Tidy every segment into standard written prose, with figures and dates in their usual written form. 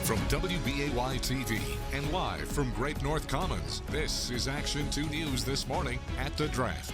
From WBAY TV and live from Great North Commons, this is Action 2 News this morning at the Draft.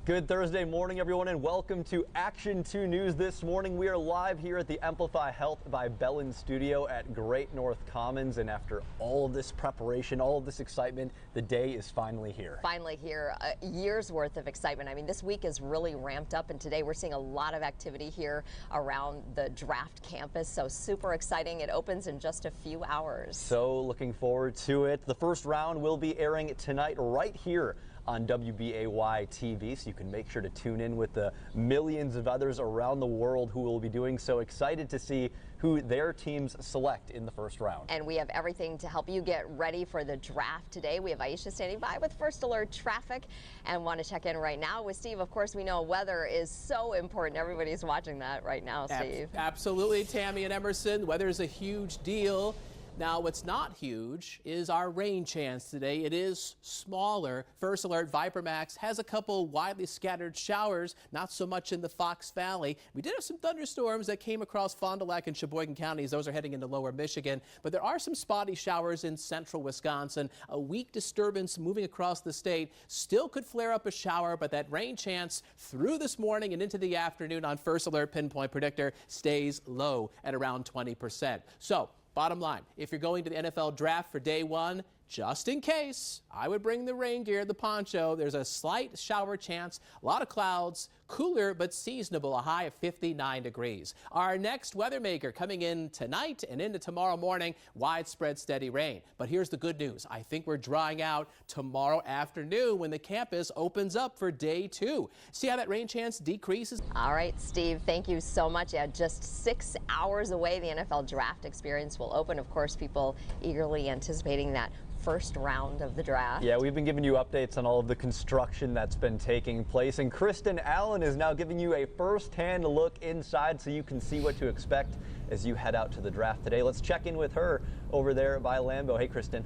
Good Thursday morning, everyone, and welcome to Action 2 News this morning. We are live here at the Amplify Health by Bellin studio at Great North Commons, and after all of this preparation, all of this excitement, the day is finally here. Finally here, a year's worth of excitement. I mean, this week is really ramped up, and today we're seeing a lot of activity here around the draft campus, so super exciting. It opens in just a few hours. So looking forward to it. The first round will be airing tonight right here on WBAY TV, so you can make sure to tune in with the millions of others around the world who will be doing so. Excited to see who their teams select in the first round. And we have everything to help you get ready for the draft today. We have Aisha standing by with First Alert Traffic and want to check in right now with Steve. Of course, we know weather is so important. Everybody's watching that right now, Steve. Absolutely, Tammy and Emerson. Weather is a huge deal. Now, what's not huge is our rain chance today. It is smaller. First Alert Viper Max has a couple widely scattered showers, not so much in the Fox Valley. We did have some thunderstorms that came across Fond du Lac and Sheboygan counties. Those are heading into lower Michigan, but there are some spotty showers in central Wisconsin. A weak disturbance moving across the state still could flare up a shower, but that rain chance through this morning and into the afternoon on First Alert Pinpoint Predictor stays low at around 20%. So, bottom line, if you're going to the NFL draft for day one, just in case, I would bring the rain gear, the poncho. There's a slight shower chance, a lot of clouds, cooler but seasonable, a high of 59 degrees. Our next weather maker coming in tonight and into tomorrow morning, widespread steady rain. But here's the good news. I think we're drying out tomorrow afternoon when the campus opens up for day two. See how that rain chance decreases? All right, Steve, thank you so much. Yeah, just 6 hours away, the NFL draft experience will open. Of course, people eagerly anticipating that first round of the draft. Yeah, we've been giving you updates on all of the construction that's been taking place, and Kristen Allen is now giving you a first-hand look inside so you can see what to expect as you head out to the draft today. Let's check in with her over there by Lambeau. Hey, Kristen.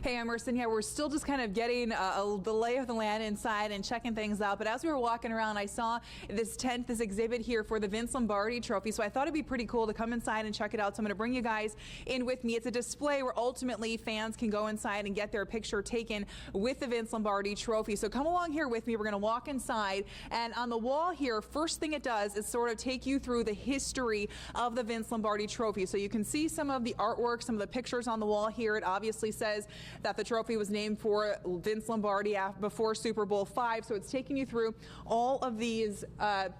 Hey, Emerson. Yeah, we're still just kind of getting the lay of the land inside and checking things out. But as we were walking around, I saw this tent, this exhibit here for the Vince Lombardi Trophy. So I thought it'd be pretty cool to come inside and check it out. So I'm going to bring you guys in with me. It's a display where ultimately fans can go inside and get their picture taken with the Vince Lombardi Trophy. So come along here with me. We're going to walk inside. And on the wall here, first thing it does is sort of take you through the history of the Vince Lombardi Trophy. So you can see some of the artwork, some of the pictures on the wall here. It obviously says that the trophy was named for Vince Lombardi before Super Bowl V. So it's taking you through all of these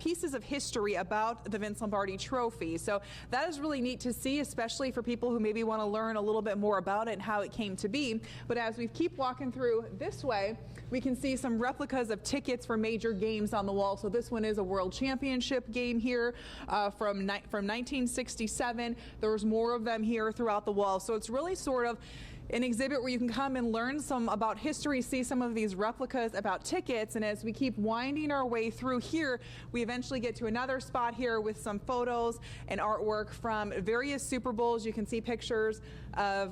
pieces of history about the Vince Lombardi Trophy. So that is really neat to see, especially for people who maybe want to learn a little bit more about it and how it came to be. But as we keep walking through this way, we can see some replicas of tickets for major games on the wall. So this one is a World Championship game here from 1967. There's more of them here throughout the wall. So it's really sort of an exhibit where you can come and learn some about history, see some of these replicas about tickets. And as we keep winding our way through here, we eventually get to another spot here with some photos and artwork from various Super Bowls. You can see pictures of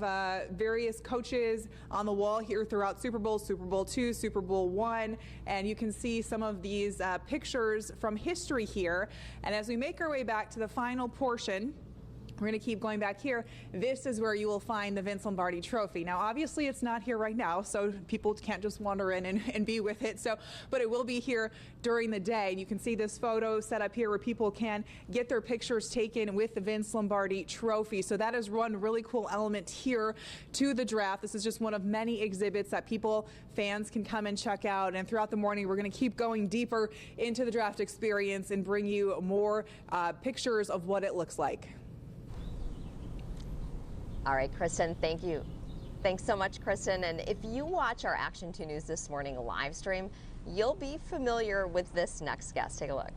various coaches on the wall here throughout Super Bowl, Super Bowl II, Super Bowl I, and you can see some of these pictures from history here. And as we make our way back to the final portion, we're going to keep going back here. This is where you will find the Vince Lombardi Trophy. Now, obviously, it's not here right now, so people can't just wander in and be with it. But it will be here during the day. And you can see this photo set up here where people can get their pictures taken with the Vince Lombardi Trophy. So that is one really cool element here to the draft. This is just one of many exhibits that fans can come and check out. And throughout the morning, we're going to keep going deeper into the draft experience and bring you more pictures of what it looks like. All right, Kristen, thank you. Thanks so much, Kristen. And if you watch our Action 2 News this morning live stream, you'll be familiar with this next guest. Take a look.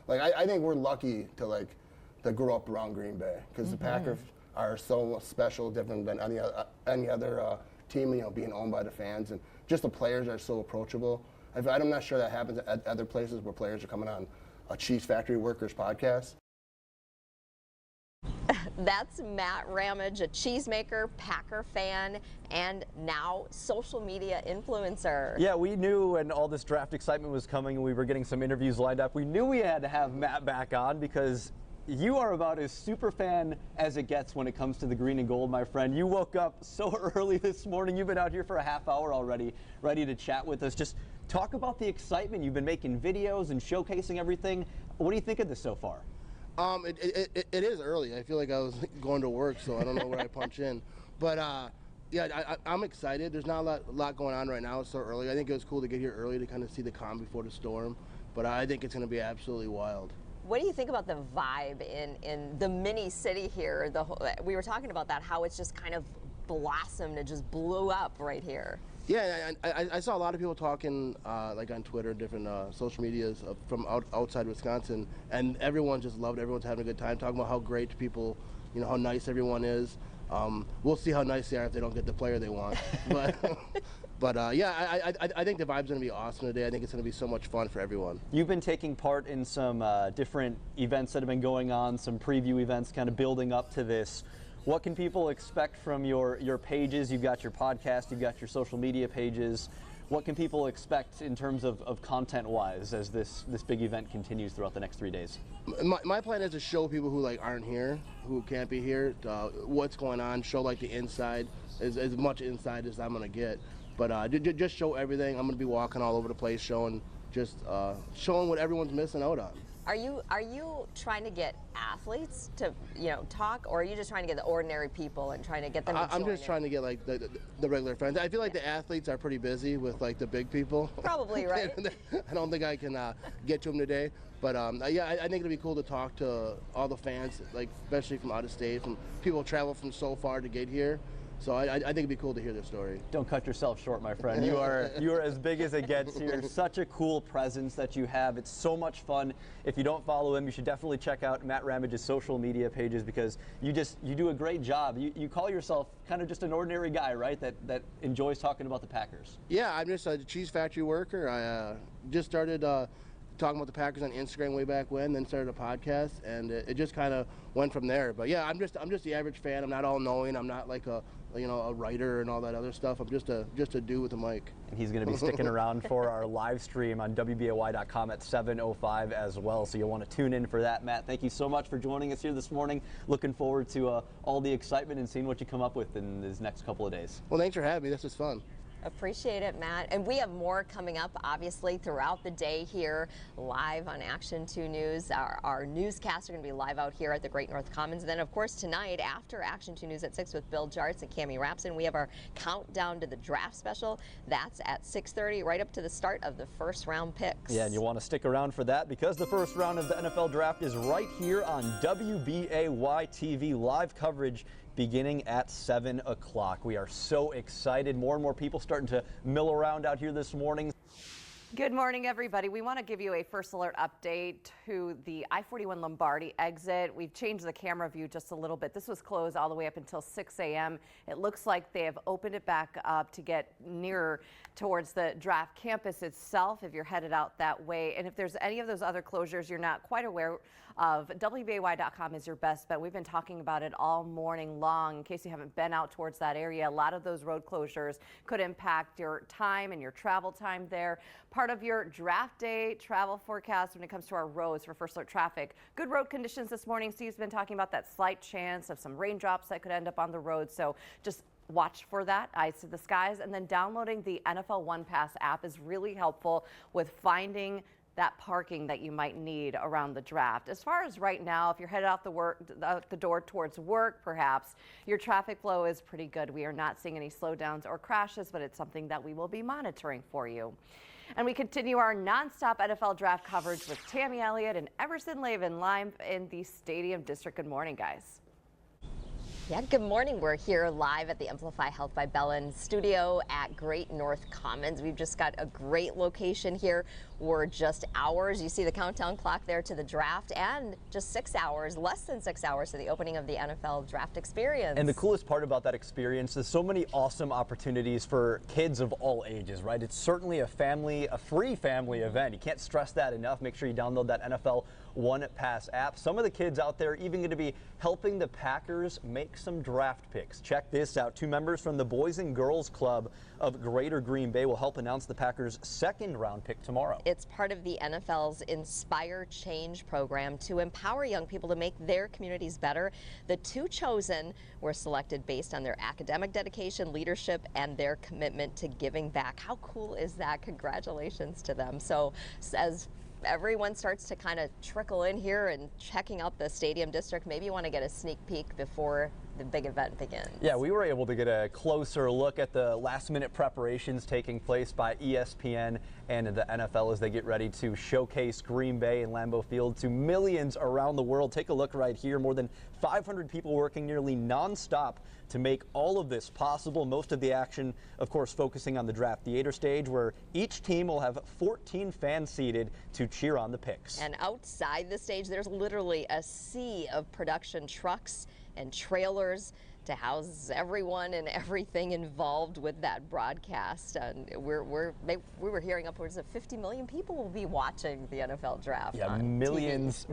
I think we're lucky to grow up around Green Bay because the Packers are so special, different than any other team. Being owned by the fans, and just the players are so approachable. I'm not sure that happens at other places where players are coming on a Cheese Factory Workers podcast. That's Matt Ramage, a cheesemaker, Packer fan, and now social media influencer. Yeah, we knew when all this draft excitement was coming and we were getting some interviews lined up, we knew we had to have Matt back on because you are about as super fan as it gets when it comes to the green and gold, my friend. You woke up so early this morning. You've been out here for a half hour already, ready to chat with us. Just talk about the excitement. You've been making videos and showcasing everything. What do you think of this so far? It is early. I feel like I was going to work, so I don't know where I punch in. But yeah, I'm excited. There's not a lot going on right now. It's so early. I think it was cool to get here early to kind of see the calm before the storm. But I think it's going to be absolutely wild. What do you think about the vibe in the mini city here? We were talking about that, how it's just kind of blossomed. It just blew up right here. Yeah, I saw a lot of people talking like on Twitter and different social medias from outside Wisconsin, and everyone just loved it. Everyone's having a good time, talking about how great people, you know, how nice everyone is. We'll see how nice they are if they don't get the player they want. But yeah, I think the vibe's going to be awesome today. I think it's going to be so much fun for everyone. You've been taking part in some different events that have been going on, some preview events kind of building up to this. What can people expect from your pages? You've got your podcast, you've got your social media pages. What can people expect in terms of content-wise as this big event continues throughout the next 3 days? My plan is to show people who like aren't here, who can't be here, what's going on, show like the inside, as much inside as I'm going to get. But just show everything. I'm going to be walking all over the place, showing what everyone's missing out on. Are you trying to get athletes to, you know, talk, or are you just trying to get the ordinary people and trying to get them to I'm just trying to get like the regular fans. I feel like the athletes are pretty busy with like the big people. Probably, right? I don't think I can get to them today. But yeah, I think it'll be cool to talk to all the fans, like especially from out of state, from people who travel from so far to get here. So I think it'd be cool to hear their story. Don't cut yourself short, my friend. You are as big as it gets here. Such a cool presence that you have. It's so much fun. If you don't follow him, you should definitely check out Matt Ramage's social media pages because you do a great job. You call yourself kind of just an ordinary guy, right? That enjoys talking about the Packers. Yeah, I'm just a cheese factory worker. I just started talking about the Packers on Instagram way back when, then started a podcast, and it just kind of went from there. But yeah, I'm just the average fan. I'm not all knowing. I'm not like a writer and all that other stuff. I'm just a dude with a mic. And he's going to be sticking around for our live stream on WBAY.com at 7:05 as well. So you'll want to tune in for that. Matt, thank you so much for joining us here this morning. Looking forward to all the excitement and seeing what you come up with in these next couple of days. Well, thanks for having me. This was fun. Appreciate it, Matt. And we have more coming up, obviously, throughout the day here, live on Action 2 News. Our newscasts are going to be live out here at the Great North Commons. And then, of course, tonight, after Action 2 News at 6 with Bill Jartz and Cammie Rapson, we have our countdown to the draft special. That's at 6:30, right up to the start of the first round picks. Yeah, and you'll want to stick around for that because the first round of the NFL draft is right here on WBAY TV, live coverage beginning at 7 o'clock. We are so excited. More and more people starting to mill around out here this morning. Good morning, everybody. We want to give you a first alert update to the I-41 Lombardi exit. We've changed the camera view just a little bit. This was closed all the way up until 6 a.m. It looks like they have opened it back up to get nearer towards the draft campus itself if you're headed out that way. And if there's any of those other closures you're not quite aware of, WBAY.com is your best bet. We've been talking about it all morning long. In case you haven't been out towards that area, a lot of those road closures could impact your time and your travel time there. Part of your draft day travel forecast when it comes to our roads for first alert traffic. Good road conditions this morning. Steve's been talking about that slight chance of some raindrops that could end up on the road. So just watch for that, eyes to the skies. And then downloading the NFL One Pass app is really helpful with finding that parking that you might need around the draft. As far as right now, if you're headed out the door towards work, perhaps, your traffic flow is pretty good. We are not seeing any slowdowns or crashes, but it's something that we will be monitoring for you. And we continue our nonstop NFL draft coverage with Tammy Elliott and Emerson Lavin live in the Stadium District. Good morning, guys. Yeah, good morning. We're here live at the Amplify Health by Bellin studio at Great North Commons. We've just got a great location here We're just hours. You see the countdown clock there to the draft, and just 6 hours, less than 6 hours to the opening of the NFL Draft Experience. And the coolest part about that experience is so many awesome opportunities for kids of all ages, right? It's certainly a free family event. You can't stress that enough. Make sure you download that NFL One Pass app. Some of the kids out there even going to be helping the Packers make some draft picks. Check this out. 2 members from the Boys and Girls Club of Greater Green Bay will help announce the Packers' second-round pick tomorrow. It's part of the NFL's Inspire Change program to empower young people to make their communities better. The 2 chosen were selected based on their academic dedication, leadership, and their commitment to giving back. How cool is that? Congratulations to them. So as everyone starts to kind of trickle in here and checking out the stadium district, maybe you want to get a sneak peek before the big event begins. Yeah, we were able to get a closer look at the last-minute preparations taking place by ESPN and the NFL as they get ready to showcase Green Bay and Lambeau Field to millions around the world. Take a look right here. More than 500 people working nearly nonstop to make all of this possible. Most of the action, of course, focusing on the draft theater stage, where each team will have 14 fans seated to cheer on the picks. And outside the stage, there's literally a sea of production trucks and trailers to house everyone and everything involved with that broadcast. And we were hearing upwards of 50 million people will be watching the NFL draft. Yeah, on millions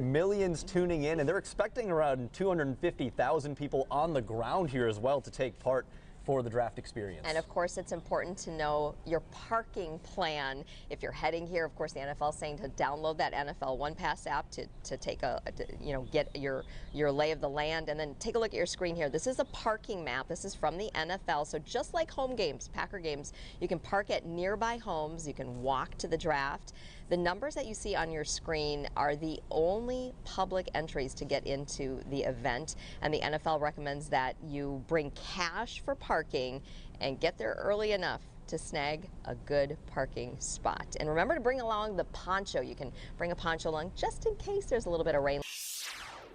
tuning in, and they're expecting around 250,000 people on the ground here as well to take part for the draft experience. And of course, it's important to know your parking plan. If you're heading here, of course, the NFL is saying to download that NFL One Pass app to take get your lay of the land, and then take a look at your screen here. This is a parking map. This is from the NFL. So just like home games, Packer games, you can park at nearby homes. You can walk to the draft. The numbers that you see on your screen are the only public entries to get into the event, and the NFL recommends that you bring cash for parking and get there early enough to snag a good parking spot. And remember to bring along the poncho. You can bring a poncho along just in case there's a little bit of rain.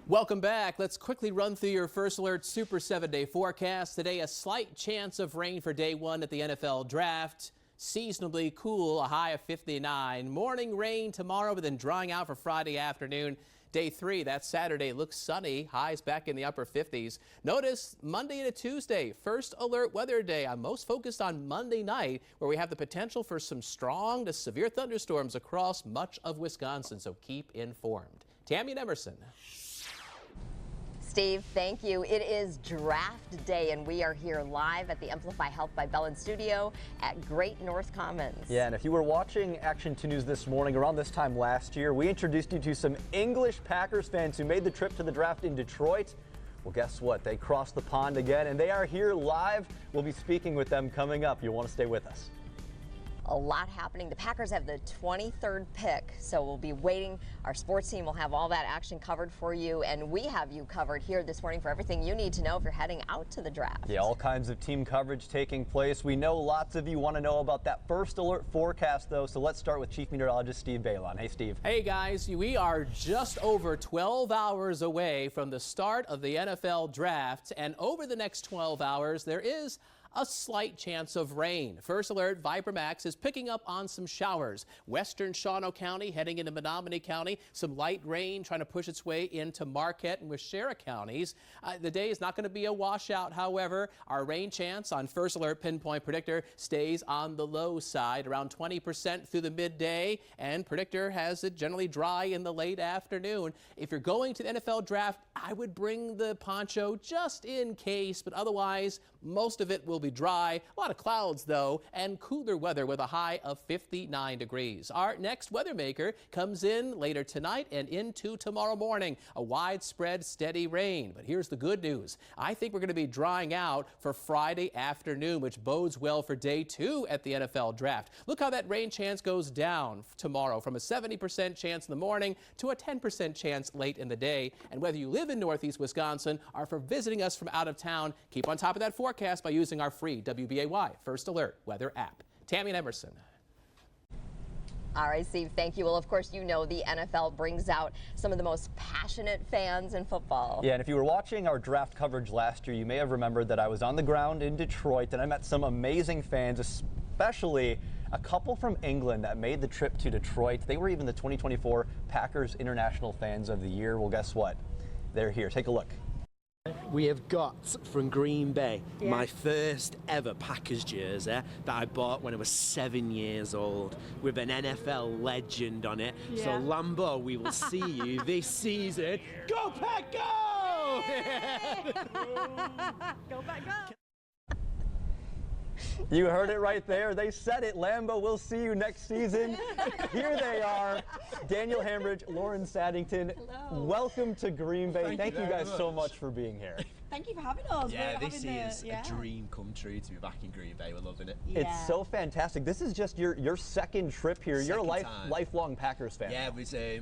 Welcome back. Let's quickly run through your First Alert Super 7-day forecast. Today, a slight chance of rain for day 1 at the NFL Draft. Seasonably cool, a high of 59. Morning rain tomorrow, but then drying out for Friday afternoon. Day 3, that's Saturday, looks sunny. Highs back in the upper 50s. Notice Monday to Tuesday, First Alert weather day. I'm most focused on Monday night, where we have the potential for some strong to severe thunderstorms across much of Wisconsin, so keep informed. Tammy and Emerson. Steve, thank you. It is draft day, and we are here live at the Amplify Health by Bellin studio at Great North Commons. Yeah, and if you were watching Action 2 News this morning, around this time last year, we introduced you to some English Packers fans who made the trip to the draft in Detroit. Well, guess what? They crossed the pond again, and they are here live. We'll be speaking with them coming up. You'll want to stay with us. A lot happening. The Packers have the 23rd pick, so we'll be waiting. Our sports team will have all that action covered for you, and we have you covered here this morning for everything you need to know if you're heading out to the draft. Yeah, all kinds of team coverage taking place. We know lots of you want to know about that First Alert forecast, though, so let's start with Chief Meteorologist Steve Balon. Hey, Steve. Hey, guys. We are just over 12 hours away from the start of the NFL Draft, and over the next 12 hours, there is a slight chance of rain. First Alert Viper Max is picking up on some showers. Western Shawano County heading into Menominee County. Some light rain trying to push its way into Marquette and Waushara counties. The day is not going to be a washout, however. Our rain chance on First Alert Pinpoint Predictor stays on the low side, around 20% through the midday, and Predictor has it generally dry in the late afternoon. If you're going to the NFL Draft, I would bring the poncho just in case, but otherwise, most of it will be dry. A lot of clouds, though, and cooler weather with a high of 59 degrees. Our next weather maker comes in later tonight and into tomorrow morning. A widespread steady rain. But here's the good news. I think we're going to be drying out for Friday afternoon, which bodes well for day 2 at the NFL Draft. Look how that rain chance goes down tomorrow from a 70% chance in the morning to a 10% chance late in the day. And whether you live in Northeast Wisconsin or for visiting us from out of town, keep on top of that forecast by using our free WBAY First Alert weather app. Tammy and Emerson. All right, Steve, thank you. Well, of course, you know the NFL brings out some of the most passionate fans in football. Yeah, and if you were watching our draft coverage last year, you may have remembered that I was on the ground in Detroit and I met some amazing fans, especially a couple from England that made the trip to Detroit. They were even the 2024 Packers International Fans of the Year. Well, guess what? They're here. Take a look. We have got from Green Bay my first ever Packers jersey that I bought when I was 7 years old with an NFL legend on it. So Lambo, we will see you this season. Go Pack, go! Go back up. You heard it right there. They said it. Lambo, we'll see you next season. Here they are. Daniel Hambridge, Lauren Saddington. Hello. Welcome to Green Bay. Thank you guys so much for being here. Thank you for having us. Yeah, We're this having is a dream come true to be back in Green Bay. We're loving it. It's so fantastic. This is just your second trip here. You're a Second time. lifelong Packers fan. Yeah,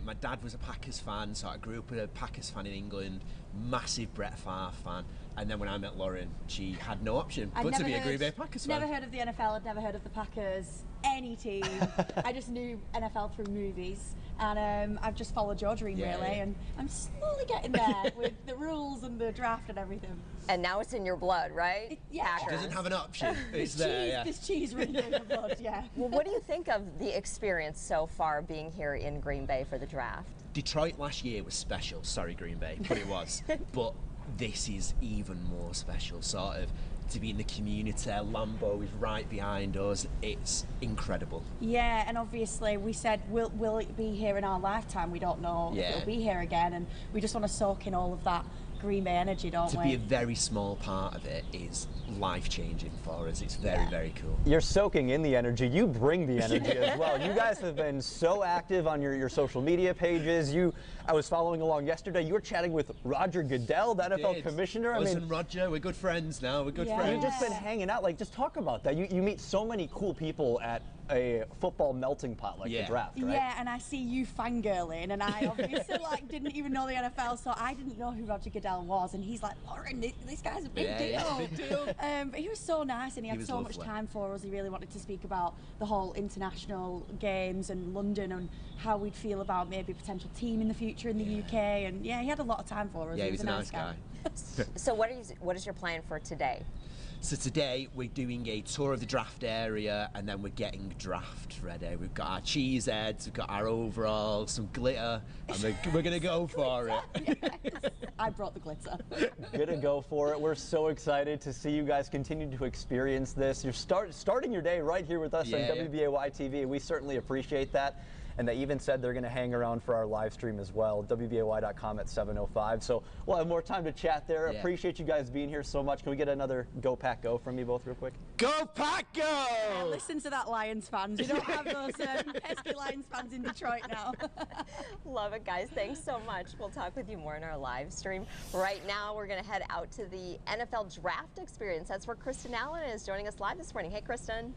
my dad was a Packers fan, so I grew up with a Packers fan in England, massive Brett Favre fan. And then when I met Lauren, she had no option but to be a Green Bay Packers fan. Never heard of the NFL, I'd never heard of the Packers, any team. I just knew NFL through movies. And I've just followed your dream, really. And I'm slowly getting there with the rules and the draft and everything. And now it's in your blood, right? Yeah. She doesn't have an option. It's there, yeah. This cheese running through my blood, yeah. Well, what do you think of the experience so far being here in Green Bay for the draft? Detroit last year was special. Sorry, Green Bay, but it was. But this is even more special, sort of, to be in the community. Lambo is right behind us. It's incredible. Yeah, and obviously we said, will it be here in our lifetime? We don't know if it'll be here again, and we just want to soak in all of that Green Bay energy, don't we? To be a very small part of it is life-changing for us. It's very, very cool. You're soaking in the energy. You bring the energy as well. You guys have been so active on your social media pages. I was following along yesterday. You were chatting with Roger Goodell, the NFL commissioner. I mean, Roger, we're good friends now. We're good friends. You've just been hanging out. Like, just talk about that. You meet so many cool people at a football melting pot like the draft, right? Yeah, and I see you fangirling, and I obviously didn't even know the NFL, so I didn't know who Roger Goodell was, and he's like, Lauren, this guy's a big deal. Yeah, big deal. But he was so nice, and he had so much time for us. He really wanted to speak about the whole international games and London and how we'd feel about maybe a potential team in the future in the UK, and he had a lot of time for us. Yeah, he was a nice guy. So what is your plan for today? So today we're doing a tour of the draft area, and then we're getting draft ready. We've got our cheese heads, we've got our overalls, some glitter, and we're going to go for it. Yes. I brought the glitter. Gonna go for it. We're so excited to see you guys continue to experience this. You're starting your day right here with us on WBAY TV. We certainly appreciate that. And they even said they're going to hang around for our live stream as well, WBAY.com at 7:05. So we'll have more time to chat there. Yeah. Appreciate you guys being here so much. Can we get another Go Pack Go from you both real quick? Go Pack Go! Yeah, listen to that Lions fans. We don't have those pesky Lions fans in Detroit now. Love it, guys. Thanks so much. We'll talk with you more in our live stream. Right now, we're going to head out to the NFL draft experience. That's where Kristen Allen is joining us live this morning. Hey, Kristen.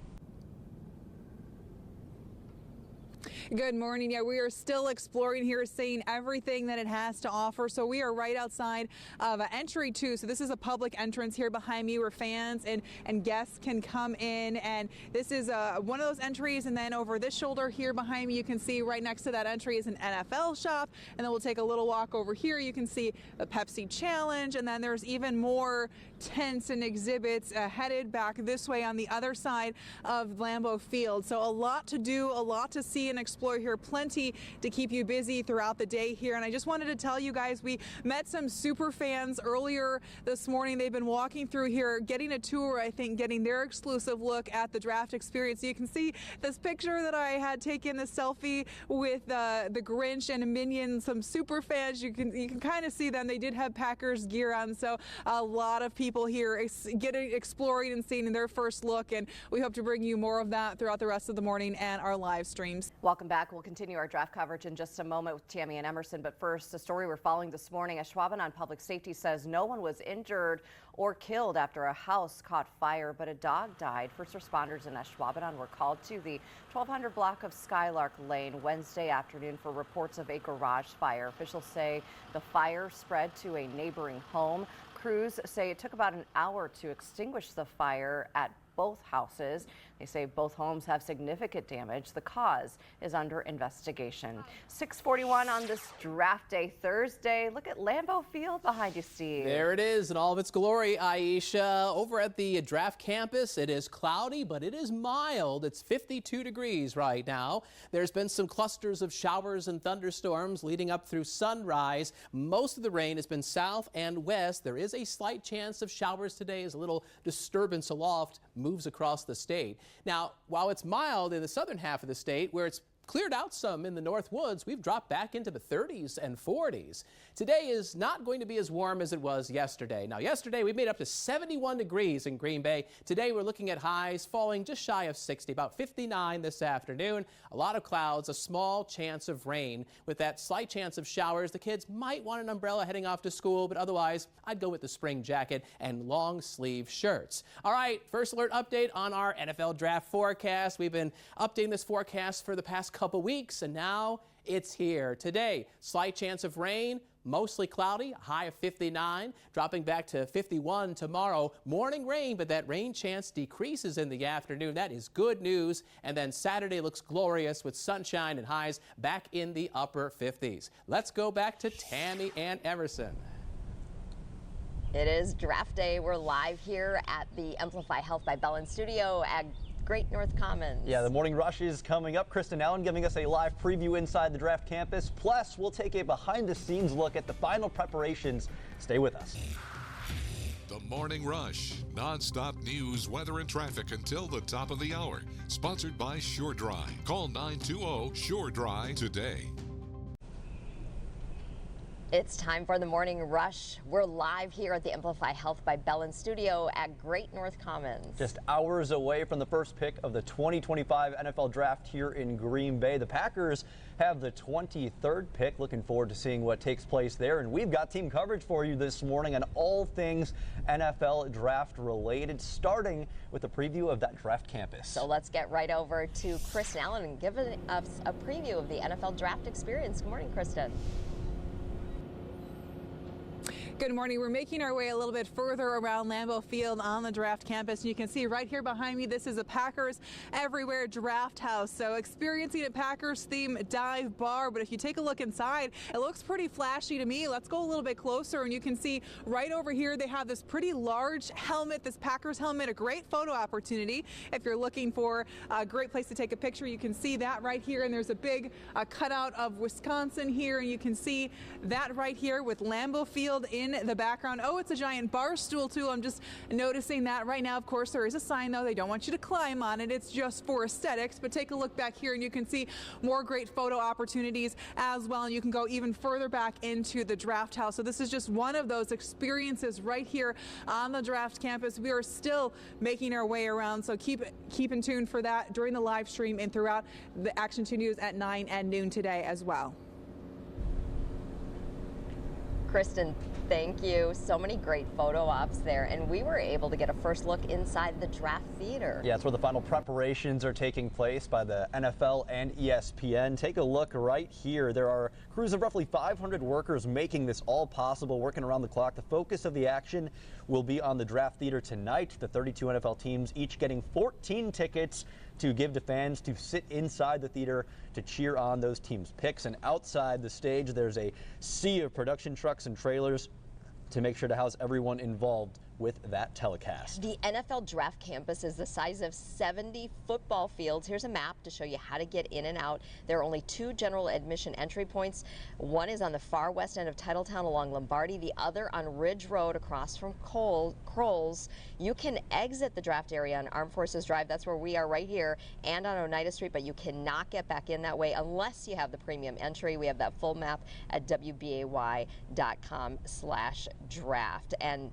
Good morning. Yeah, we are still exploring here, seeing everything that it has to offer. So we are right outside of entry 2. So this is a public entrance here behind me where fans and guests can come in. And this is one of those entries. And then over this shoulder here behind me, you can see right next to that entry is an NFL shop. And then we'll take a little walk over here. You can see the Pepsi Challenge. And then there's even more tents and exhibits headed back this way on the other side of Lambeau Field. So a lot to do, a lot to see and explore here, plenty to keep you busy throughout the day here. And I just wanted to tell you guys, we met some super fans earlier this morning. They've been walking through here, getting a tour, I think, getting their exclusive look at the draft experience. You can see this picture that I had taken, this selfie with the Grinch and a Minion, some super fans. You can kind of see them. They did have Packers gear on, so a lot of people here exploring and seeing their first look, and we hope to bring you more of that throughout the rest of the morning and our live streams. Welcome back. We'll continue our draft coverage in just a moment with Tammy and Emerson. But first, a story we're following this morning. A Schwabenland Public Safety says no one was injured or killed after a house caught fire, but a dog died. First responders in Schwabenland were called to the 1200 block of Skylark Lane Wednesday afternoon for reports of a garage fire. Officials say the fire spread to a neighboring home. Crews say it took about an hour to extinguish the fire at both houses. They say both homes have significant damage. The cause is under investigation. 6:41 on this draft day Thursday. Look at Lambeau Field behind you, Steve. There it is in all of its glory, Aisha. Over at the draft campus, it is cloudy, but it is mild. It's 52 degrees right now. There's been some clusters of showers and thunderstorms leading up through sunrise. Most of the rain has been south and west. There is a slight chance of showers today as a little disturbance aloft moves across the state. Now, while it's mild in the southern half of the state, where it's cleared out some in the north woods, we've dropped back into the 30s and 40s. Today is not going to be as warm as it was yesterday. Now, yesterday we made up to 71 degrees in Green Bay. Today we're looking at highs falling just shy of 60, about 59 this afternoon. A lot of clouds, a small chance of rain. With that slight chance of showers, the kids might want an umbrella heading off to school, but otherwise I'd go with the spring jacket and long sleeve shirts. All right, first alert update on our NFL draft forecast. We've been updating this forecast for the past couple weeks, and now it's here. Today, slight chance of rain, mostly cloudy, a high of 59, dropping back to 51 tomorrow. Morning rain, but that rain chance decreases in the afternoon. That is good news. And then Saturday looks glorious with sunshine and highs back in the upper 50s. Let's go back to Tammy and Emerson. It is draft day. We're live here at the Amplify Health by Bellin studio at Great North Commons. Yeah, the morning rush is coming up. Kristen Allen giving us a live preview inside the draft campus. Plus, we'll take a behind-the-scenes look at the final preparations. Stay with us. The Morning Rush, non-stop news, weather, and traffic until the top of the hour. Sponsored by SureDry. Call 920-SureDry today. It's time for the morning rush. We're live here at the Amplify Health by Bellin studio at Great North Commons. Just hours away from the first pick of the 2025 NFL Draft here in Green Bay. The Packers have the 23rd pick. Looking forward to seeing what takes place there. And we've got team coverage for you this morning on all things NFL Draft related, starting with a preview of that draft campus. So let's get right over to Kristen Allen and give us a preview of the NFL Draft experience. Good morning, Kristen. Good morning. We're making our way a little bit further around Lambeau Field on the draft campus. You can see right here behind me, this is a Packers Everywhere draft house. So experiencing a Packers theme dive bar. But if you take a look inside, it looks pretty flashy to me. Let's go a little bit closer and you can see right over here, they have this pretty large helmet, this Packers helmet, a great photo opportunity. If you're looking for a great place to take a picture, you can see that right here. And there's a big cutout of Wisconsin here. And you can see that right here with Lambeau Field in the background. Oh, it's a giant bar stool too. I'm just noticing that right now. Of course, there is a sign though. They don't want you to climb on it. It's just for aesthetics. But take a look back here and you can see more great photo opportunities as well. And you can go even further back into the draft house. So this is just one of those experiences right here on the draft campus. We are still making our way around. So keep in tune for that during the live stream and throughout the Action 2 News at 9 and noon today as well. Kristen, thank you. So many great photo ops there, and we were able to get a first look inside the draft theater. Yeah, it's where the final preparations are taking place by the NFL and ESPN. Take a look right here. There are crews of roughly 500 workers making this all possible, working around the clock. The focus of the action will be on the draft theater tonight. The 32 NFL teams each getting 14 tickets to give to fans to sit inside the theater to cheer on those teams' picks. And outside the stage, there's a sea of production trucks and trailers to make sure to house everyone involved with that telecast. The NFL Draft Campus is the size of 70 football fields. Here's a map to show you how to get in and out. There are only 2 general admission entry points. One is on the far west end of Titletown along Lombardi, the other on Ridge Road across from Kroll's. You can exit the draft area on Armed Forces Drive, that's where we are right here, and on Oneida Street, but you cannot get back in that way unless you have the premium entry. We have that full map at WBAY.com/draft. And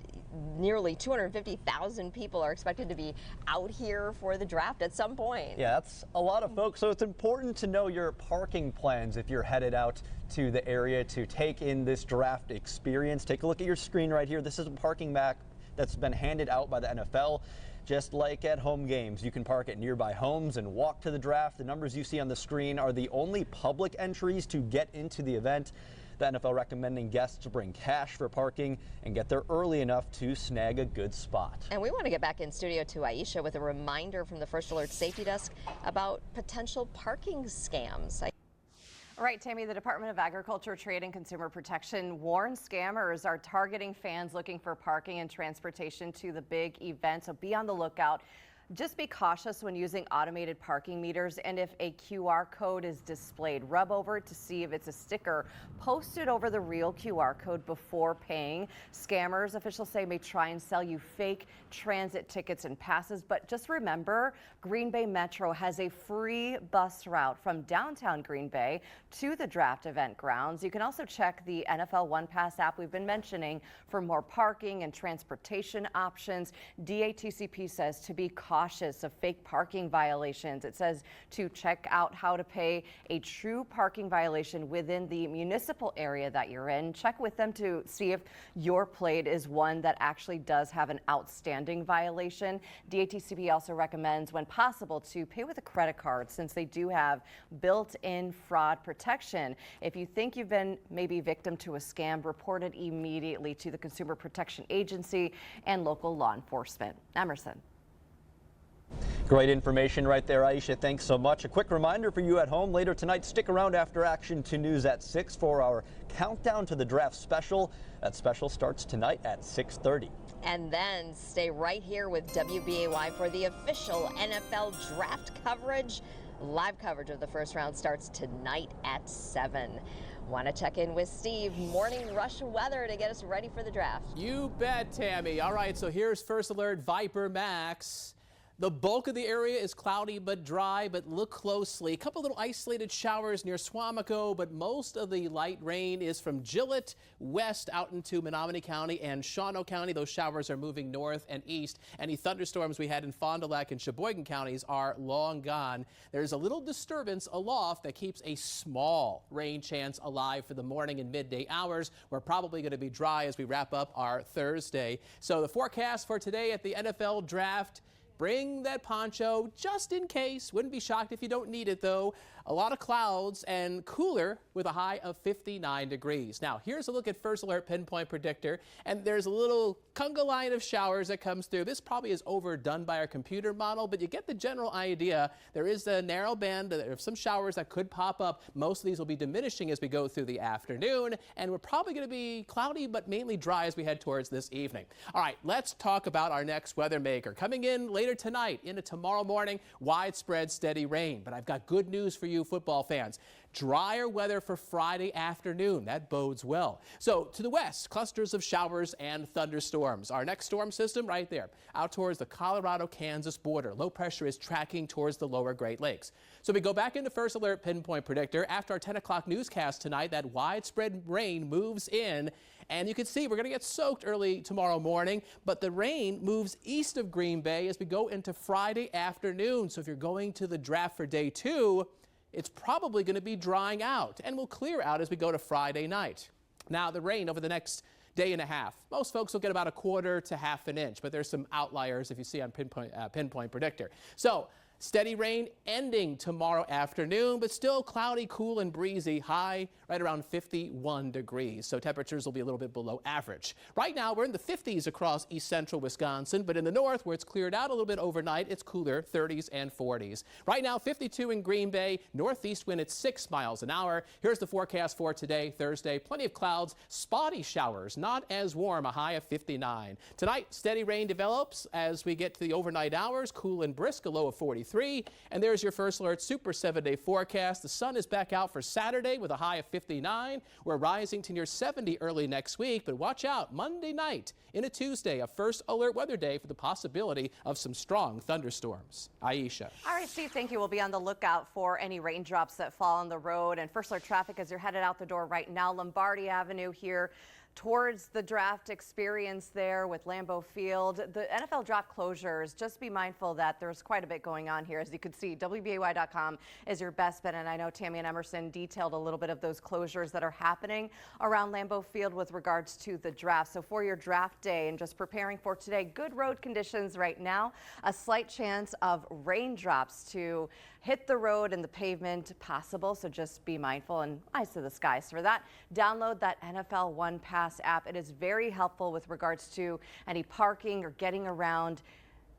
nearly 250,000 people are expected to be out here for the draft at some point. Yeah, that's a lot of folks. So it's important to know your parking plans if you're headed out to the area to take in this draft experience. Take a look at your screen right here. This is a parking map that's been handed out by the NFL. just like at home games. You can park at nearby homes and walk to the draft. The numbers you see on the screen are the only public entries to get into the event. The NFL recommending guests to bring cash for parking and get there early enough to snag a good spot. And we want to get back in studio to Aisha with a reminder from the First Alert Safety Desk about potential parking scams. All right, Tammy, the Department of Agriculture, Trade and Consumer Protection warns scammers are targeting fans looking for parking and transportation to the big event, so be on the lookout. Just be cautious when using automated parking meters, and if a QR code is displayed, rub over it to see if it's a sticker posted over the real QR code before paying. Scammers, officials say, may try and sell you fake transit tickets and passes, but just remember, Green Bay Metro has a free bus route from downtown Green Bay to the draft event grounds. You can also check the NFL One Pass app we've been mentioning for more parking and transportation options. DATCP says to be cautious of fake parking violations. It says to check out how to pay a true parking violation within the municipal area that you're in. Check with them to see if your plate is one that actually does have an outstanding violation. DATCP also recommends, when possible, to pay with a credit card since they do have built-in fraud protection. If you think you've been maybe victim to a scam, report it immediately to the Consumer Protection Agency and local law enforcement. Emerson. Great information right there, Aisha. Thanks so much. A quick reminder for you at home later tonight, stick around after Action 2 News at 6 for our countdown to the draft special. That special starts tonight at 6:30. And then stay right here with WBAY for the official NFL draft coverage. Live coverage of the first round starts tonight at 7. Want to check in with Steve, morning rush weather to get us ready for the draft. You bet, Tammy. All right, so here's First Alert Viper Max. The bulk of the area is cloudy but dry, but look closely. A couple little isolated showers near Swamico, but most of the light rain is from Gillette west out into Menominee County and Shawano County. Those showers are moving north and east. Any thunderstorms we had in Fond du Lac and Sheboygan counties are long gone. There's a little disturbance aloft that keeps a small rain chance alive for the morning and midday hours. We're probably going to be dry as we wrap up our Thursday. So the forecast for today at the NFL draft: bring that poncho just in case. Wouldn't be shocked if you don't need it, though. A lot of clouds and cooler with a high of 59 degrees. Now, here's a look at First Alert Pinpoint Predictor, and there's a little conga line of showers that comes through. This probably is overdone by our computer model, but you get the general idea. There is a narrow band of some showers that could pop up. Most of these will be diminishing as we go through the afternoon, and we're probably going to be cloudy but mainly dry as we head towards this evening. All right, let's talk about our next weather maker. Coming in later tonight into tomorrow morning, widespread steady rain. But I've got good news for you football fans. Drier weather for Friday afternoon. That bodes well. So to the west, clusters of showers and thunderstorms. Our next storm system right there, out towards the Colorado-Kansas border. Low pressure is tracking towards the lower Great Lakes. So we go back into First Alert Pinpoint Predictor. After our 10 o'clock newscast tonight, that widespread rain moves in. And you can see we're going to get soaked early tomorrow morning, but the rain moves east of Green Bay as we go into Friday afternoon. So if you're going to the draft for day 2, it's probably going to be drying out and will clear out as we go to Friday night. Now, the rain over the next day and a half, most folks will get about 1/4 to 1/2 inch, but there's some outliers if you see on Pinpoint Predictor. So steady rain ending tomorrow afternoon, but still cloudy, cool, and breezy, high right around 51 degrees. So temperatures will be a little bit below average. Right now, we're in the 50s across east central Wisconsin, but in the north, where it's cleared out a little bit overnight, it's cooler, 30s and 40s. Right now, 52 in Green Bay, northeast wind at 6 miles an hour. Here's the forecast for today, Thursday. Plenty of clouds, spotty showers, not as warm, a high of 59. Tonight, steady rain develops as we get to the overnight hours, cool and brisk, a low of 43. And there's your First Alert Super 7-day forecast. The sun is back out for Saturday with a high of 59. We're rising to near 70 early next week, but watch out, Monday night into Tuesday, a First Alert weather day for the possibility of some strong thunderstorms. Aisha. All right, Steve, thank you. We'll be on the lookout for any raindrops that fall on the road. And First Alert traffic as you're headed out the door right now, Lombardi Avenue here towards the draft experience there with Lambeau Field. The NFL draft closures, just be mindful that there's quite a bit going on here. As you can see, WBAY.com is your best bet, and I know Tammy and Emerson detailed a little bit of those closures that are happening around Lambeau Field with regards to the draft. So for your draft day and just preparing for today, good road conditions right now, a slight chance of raindrops to hit the road and the pavement possible, so just be mindful and eyes to the skies for that. Download that NFL One Pass app. It is very helpful with regards to any parking or getting around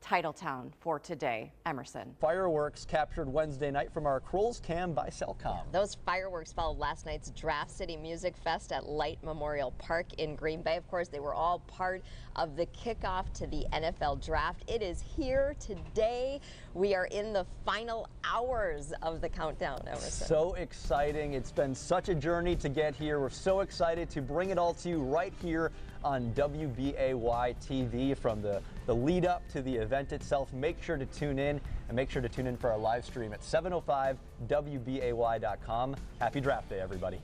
Titletown for today. Emerson. Fireworks captured Wednesday night from our Kroll's Cam by Cellcom. Those fireworks followed last night's Draft City Music Fest at Light Memorial Park in Green Bay. Of course, they were all part of the kickoff to the NFL Draft. It is here today. We are in the final hours of the countdown, Emerson. So exciting. It's been such a journey to get here. We're so excited to bring it all to you right here on WBAY TV from the lead up to the event itself. Make sure to tune in, and make sure to tune in for our live stream at 7:05 WBAY.com. Happy Draft Day, everybody.